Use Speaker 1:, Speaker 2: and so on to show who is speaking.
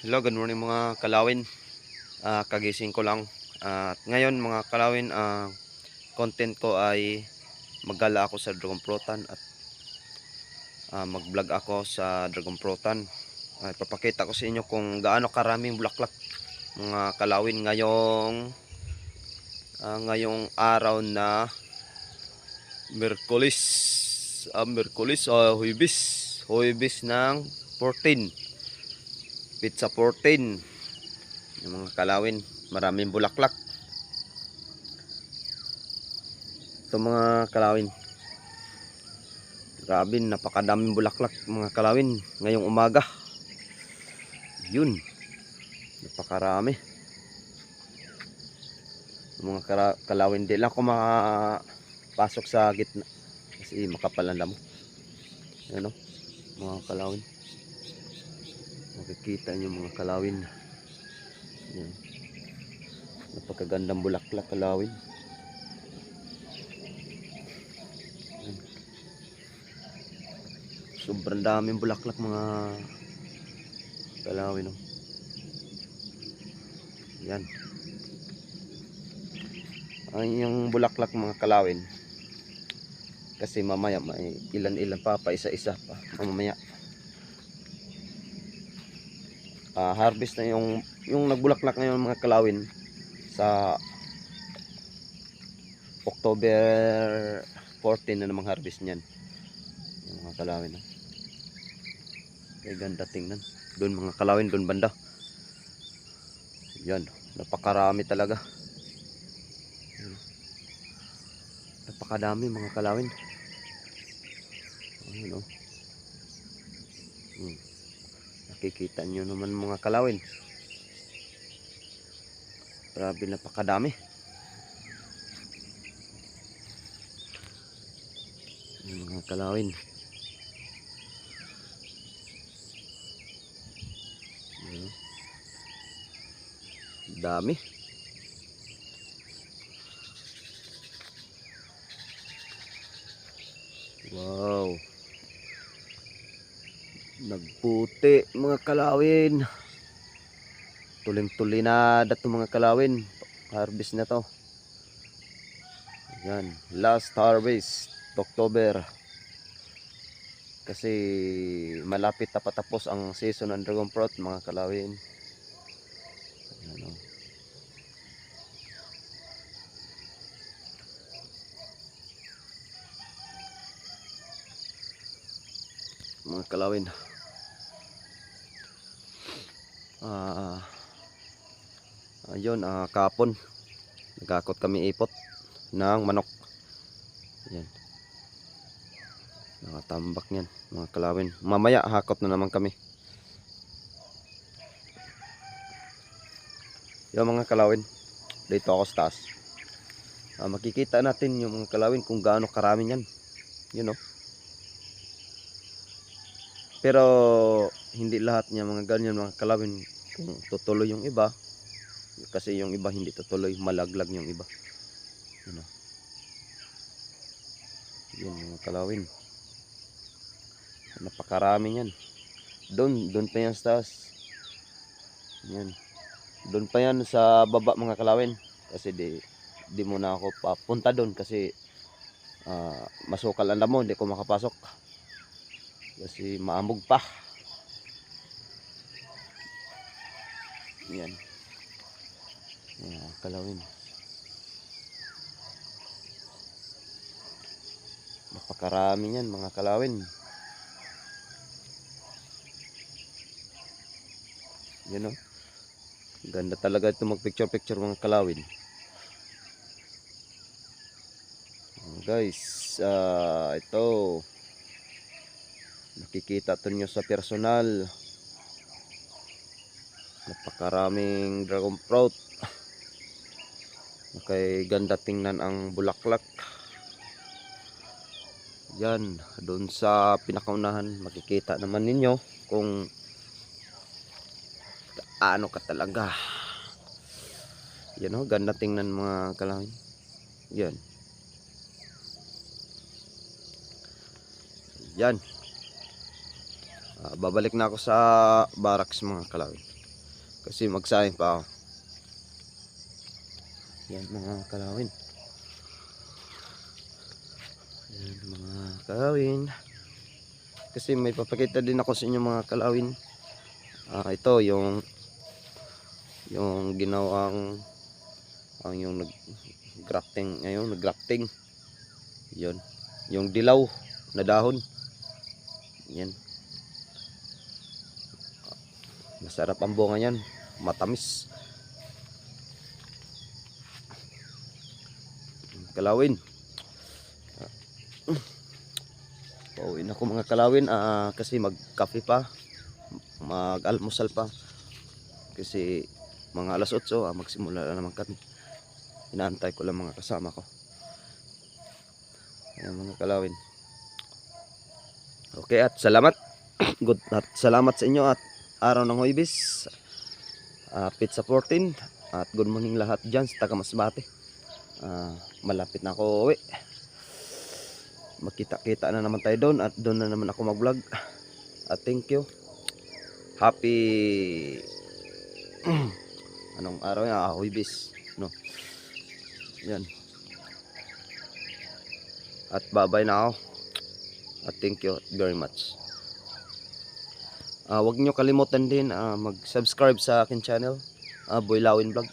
Speaker 1: Hello, good morning mga kalawin. Kagising ko lang. At ngayon mga kalawin, content ko ay maggala ako sa dragon fruitan at mag-vlog ako sa dragon fruitan. Papakita ko sa inyo kung gaano karaming bulaklak mga kalawin ngayong araw na Miyerkules. Huwebes ng 14. Pizza 14. Yung mga kalawin, maraming bulaklak. Ito mga kalawin, grabe, napakadaming bulaklak mga kalawin ngayong umaga. Yun, napakarami mga kalawin. Di lang ako makapasok sa gitna kasi makapal ang damo. Ano mga kalawin, makikita nyo mga kalawin. Yan, napakagandang bulaklak kalawin. Sobrang daming bulaklak mga kalawin. Yan, ang yung bulaklak mga kalawin, kasi mamaya may ilan-ilan pa isa-isa pa mamaya. Harvest na yung nagbulaklak ngayon mga kalawin sa October 14 na namang harvest niyan yung mga kalawin. Kaya ganda tingnan doon mga kalawin, doon banda. Yan, napakarami talaga. Napakadami mga kalawin. Ayun, oh. Nakikita nyo naman mga kalawin, grabe, napakadami. Mga kalawin, dami. Wow, nagputi mga kalawin. Tuling-tuli na dato mga kalawin. Harvest na to. Yan, last harvest October. Kasi malapit na patapos ang season ng dragon fruit mga kalawin. Ano, mga kalawin, ayun, kapon nagkakot kami ipot ng manok. Yan, nakatambak yan mga kalawin. Mamaya hakot na naman kami. Yung mga kalawin, dito ako sa taas. Makikita natin yung mga kalawin kung gaano karami yan, you know. Pero hindi lahat niya mga ganyan mga kalawin kung tutuloy yung iba, kasi yung iba hindi tutuloy, malaglag yung iba, you know. Yun mga kalawin, napakarami yan. Doon pa yan sa taas. Yan, doon pa yan sa baba mga kalawin. Kasi di muna ako papunta doon kasi masukal ang damo, hindi ko makapasok kasi maamog pa. Yan, kalawin, napakarami yan mga kalawin. Yan, oh. Ganda talaga ito mag picture mga kalawin. Guys, ito nakikita to nyo sa personal. Napakaraming dragon fruit. Okay, ganda tingnan ang bulaklak. Yan, doon sa pinakaunahan makikita naman ninyo kung ano ka talaga. Yan, oh, ganda tingnan mga kalawin. Yan. Yan. Babalik na ako sa barracks mga kalawin. kasi magsayang pa ako. Yan mga kalawin. Yan mga kalawin. Kasi may papakita din ako sa inyo mga kalawin. Ito yung ginawang yung nag-grafting ngayon, nag-grafting. Yun, yung dilaw na dahon. Yan. Masarap ang bunga niyan, matamis. Kalawin. Pauwi na ako mga kalawin, kasi mag-cafe pa, mag-almusal pa. Kasi mga alas 8 magsimula na naman kami. Inaantay ko lang mga kasama ko. Ayan mga kalawin. Okay, at salamat. Good, at salamat sa inyo at araw ng Huwebes. Pizza 14 at good morning lahat dyan sa taga Masbate. Malapit na ako uwi. Magkita-kita na naman tayo doon at doon na naman ako mag-vlog. Thank you. Happy anong araw yan? Huwebes, no? Yan. At bye-bye na ako. At thank you very much. Huwag nyo kalimutan din mag-subscribe sa akin channel, Boy Lawin Vlog.